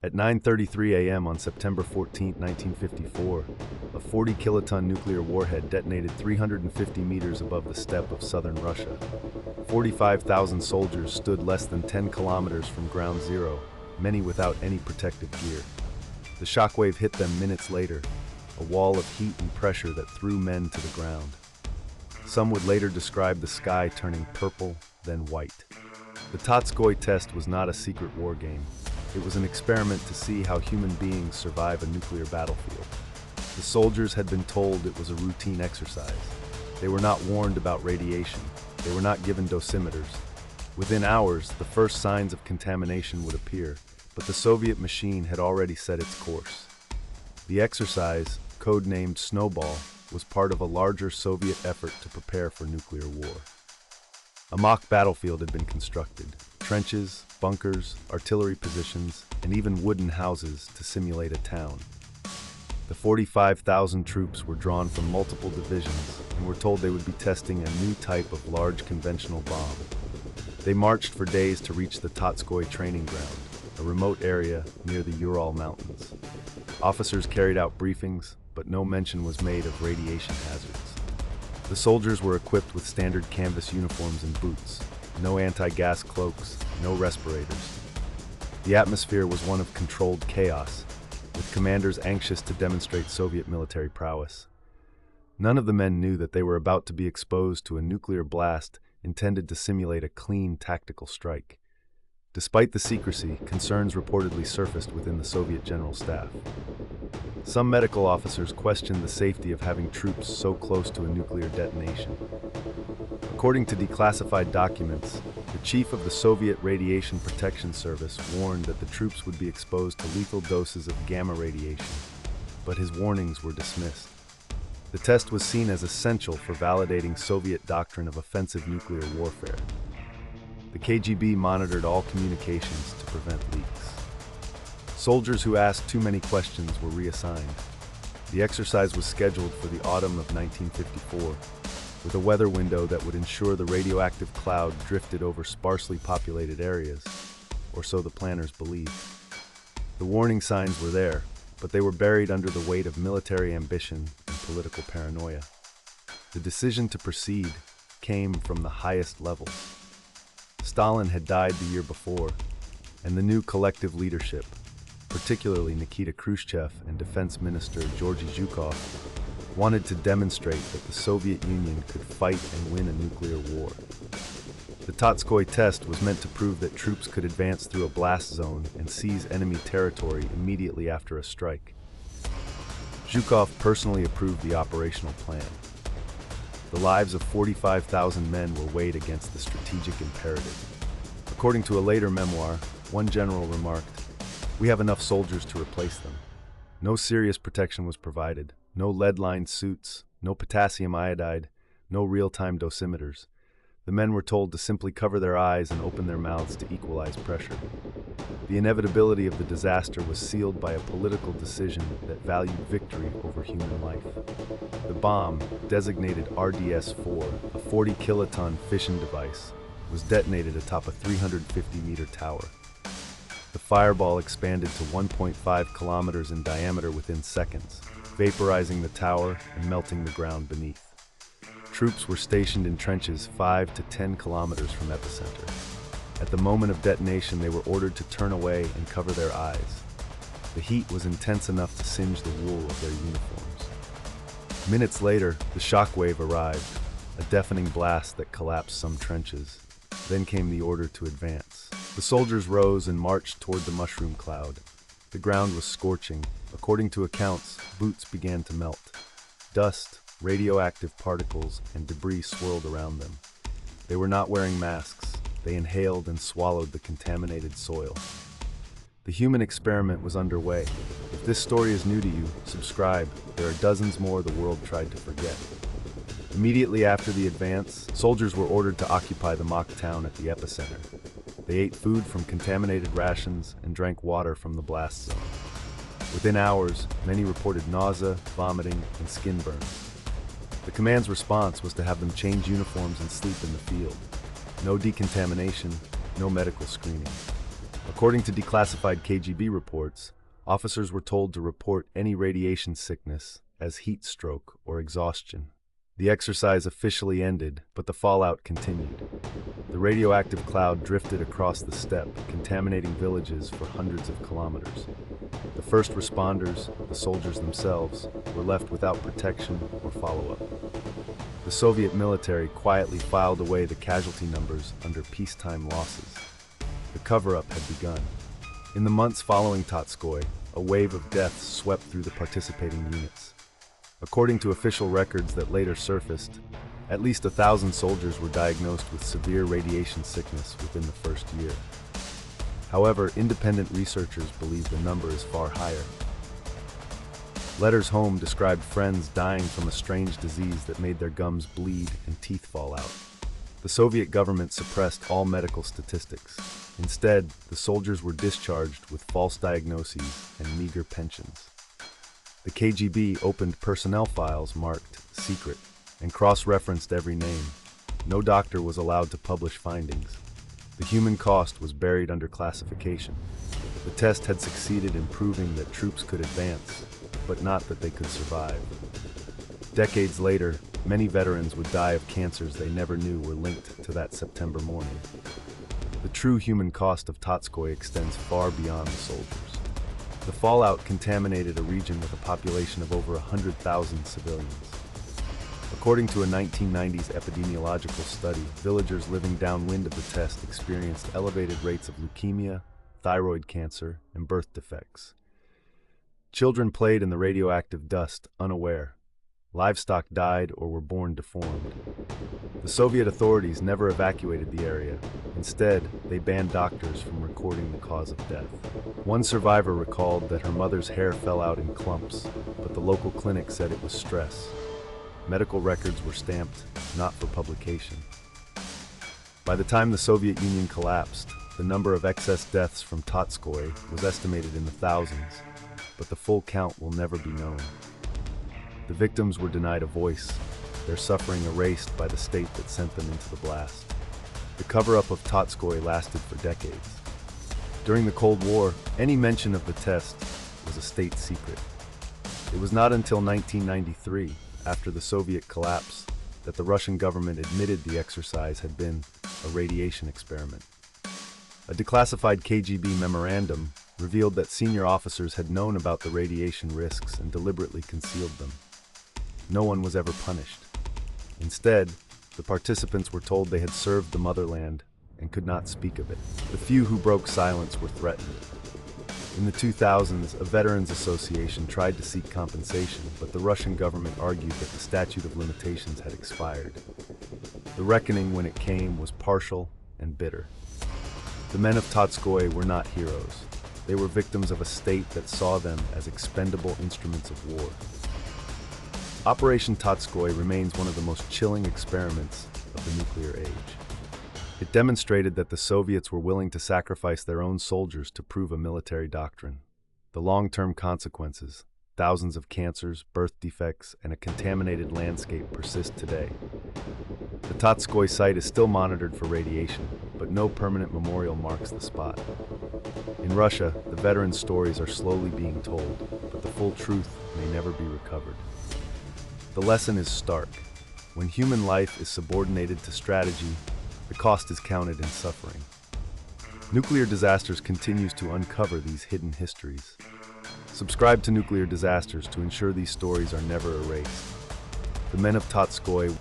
At 9:33 a.m. on September 14, 1954, a 40-kiloton nuclear warhead detonated 350 meters above the steppe of southern Russia. 45,000 soldiers stood less than 10 kilometers from ground zero, many without any protective gear. The shockwave hit them minutes later, a wall of heat and pressure that threw men to the ground. Some would later describe the sky turning purple, then white. The Totskoye test was not a secret war game. It was an experiment to see how human beings survive a nuclear battlefield. The soldiers had been told it was a routine exercise. They were not warned about radiation. They were not given dosimeters. Within hours, the first signs of contamination would appear, but the Soviet machine had already set its course. The exercise, codenamed Snowball, was part of a larger Soviet effort to prepare for nuclear war. A mock battlefield had been constructed. Trenches, bunkers, artillery positions, and even wooden houses to simulate a town. The 45,000 troops were drawn from multiple divisions and were told they would be testing a new type of large conventional bomb. They marched for days to reach the Totskoye training ground, a remote area near the Ural Mountains. Officers carried out briefings, but no mention was made of radiation hazards. The soldiers were equipped with standard canvas uniforms and boots. No anti-gas cloaks, no respirators. The atmosphere was one of controlled chaos, with commanders anxious to demonstrate Soviet military prowess. None of the men knew that they were about to be exposed to a nuclear blast intended to simulate a clean tactical strike. Despite the secrecy, concerns reportedly surfaced within the Soviet General Staff. Some medical officers questioned the safety of having troops so close to a nuclear detonation. According to declassified documents, the chief of the Soviet Radiation Protection Service warned that the troops would be exposed to lethal doses of gamma radiation, but his warnings were dismissed. The test was seen as essential for validating Soviet doctrine of offensive nuclear warfare. The KGB monitored all communications to prevent leaks. Soldiers who asked too many questions were reassigned. The exercise was scheduled for the autumn of 1954, with a weather window that would ensure the radioactive cloud drifted over sparsely populated areas, or so the planners believed. The warning signs were there, but they were buried under the weight of military ambition and political paranoia. The decision to proceed came from the highest levels. Stalin had died the year before, and the new collective leadership, particularly Nikita Khrushchev and Defense Minister Georgy Zhukov, wanted to demonstrate that the Soviet Union could fight and win a nuclear war. The Totskoye test was meant to prove that troops could advance through a blast zone and seize enemy territory immediately after a strike. Zhukov personally approved the operational plan. The lives of 45,000 men were weighed against the strategic imperative. According to a later memoir, one general remarked, "We have enough soldiers to replace them." No serious protection was provided. No lead-lined suits, no potassium iodide, no real-time dosimeters. The men were told to simply cover their eyes and open their mouths to equalize pressure. The inevitability of the disaster was sealed by a political decision that valued victory over human life. The bomb, designated RDS-4, a 40-kiloton fission device, was detonated atop a 350-meter tower. The fireball expanded to 1.5 kilometers in diameter within seconds, vaporizing the tower and melting the ground beneath. Troops were stationed in trenches 5 to 10 kilometers from epicenter. At the moment of detonation, they were ordered to turn away and cover their eyes. The heat was intense enough to singe the wool of their uniforms. Minutes later, the shockwave arrived, a deafening blast that collapsed some trenches. Then came the order to advance. The soldiers rose and marched toward the mushroom cloud. The ground was scorching. According to accounts, boots began to melt. Dust, radioactive particles, and debris swirled around them. They were not wearing masks. They inhaled and swallowed the contaminated soil. The human experiment was underway. If this story is new to you, subscribe. There are dozens more the world tried to forget. Immediately after the advance, soldiers were ordered to occupy the mock town at the epicenter. They ate food from contaminated rations and drank water from the blast zone. Within hours, many reported nausea, vomiting, and skin burns. The command's response was to have them change uniforms and sleep in the field. No decontamination, no medical screening. According to declassified KGB reports, officers were told to report any radiation sickness as heat stroke or exhaustion. The exercise officially ended, but the fallout continued. The radioactive cloud drifted across the steppe, contaminating villages for hundreds of kilometers. The first responders, the soldiers themselves, were left without protection or follow-up. The Soviet military quietly filed away the casualty numbers under peacetime losses. The cover-up had begun. In the months following Totskoye, a wave of deaths swept through the participating units. According to official records that later surfaced, at least 1,000 soldiers were diagnosed with severe radiation sickness within the first year. However, independent researchers believe the number is far higher. Letters home described friends dying from a strange disease that made their gums bleed and teeth fall out. The Soviet government suppressed all medical statistics. Instead, the soldiers were discharged with false diagnoses and meager pensions. The KGB opened personnel files marked secret and cross-referenced every name. No doctor was allowed to publish findings. The human cost was buried under classification. The test had succeeded in proving that troops could advance, but not that they could survive. Decades later, many veterans would die of cancers they never knew were linked to that September morning. The true human cost of Totskoye extends far beyond the soldiers. The fallout contaminated a region with a population of over 100,000 civilians. According to a 1990s epidemiological study, villagers living downwind of the test experienced elevated rates of leukemia, thyroid cancer, and birth defects. Children played in the radioactive dust, unaware. Livestock died or were born deformed. The Soviet authorities never evacuated the area. Instead, they banned doctors from recording the cause of death. One survivor recalled that her mother's hair fell out in clumps, but the local clinic said it was stress. Medical records were stamped, not for publication. By the time the Soviet Union collapsed, the number of excess deaths from Totskoye was estimated in the thousands, but the full count will never be known. The victims were denied a voice, their suffering erased by the state that sent them into the blast. The cover-up of Totskoye lasted for decades. During the Cold War, any mention of the test was a state secret. It was not until 1993, after the Soviet collapse, that the Russian government admitted the exercise had been a radiation experiment. A declassified KGB memorandum revealed that senior officers had known about the radiation risks and deliberately concealed them. No one was ever punished. Instead, the participants were told they had served the motherland and could not speak of it. The few who broke silence were threatened. In the 2000s, a veterans association tried to seek compensation, but the Russian government argued that the statute of limitations had expired. The reckoning, when it came, was partial and bitter. The men of Totskoye were not heroes. They were victims of a state that saw them as expendable instruments of war. Operation Totskoye remains one of the most chilling experiments of the nuclear age. It demonstrated that the Soviets were willing to sacrifice their own soldiers to prove a military doctrine. The long-term consequences, thousands of cancers, birth defects, and a contaminated landscape persist today. The Totskoye site is still monitored for radiation, but no permanent memorial marks the spot. In Russia, the veterans' stories are slowly being told, but the full truth may never be recovered. The lesson is stark. When human life is subordinated to strategy, the cost is counted in suffering. Nuclear Disasters continues to uncover these hidden histories. Subscribe to Nuclear Disasters to ensure these stories are never erased. The men of Totskoye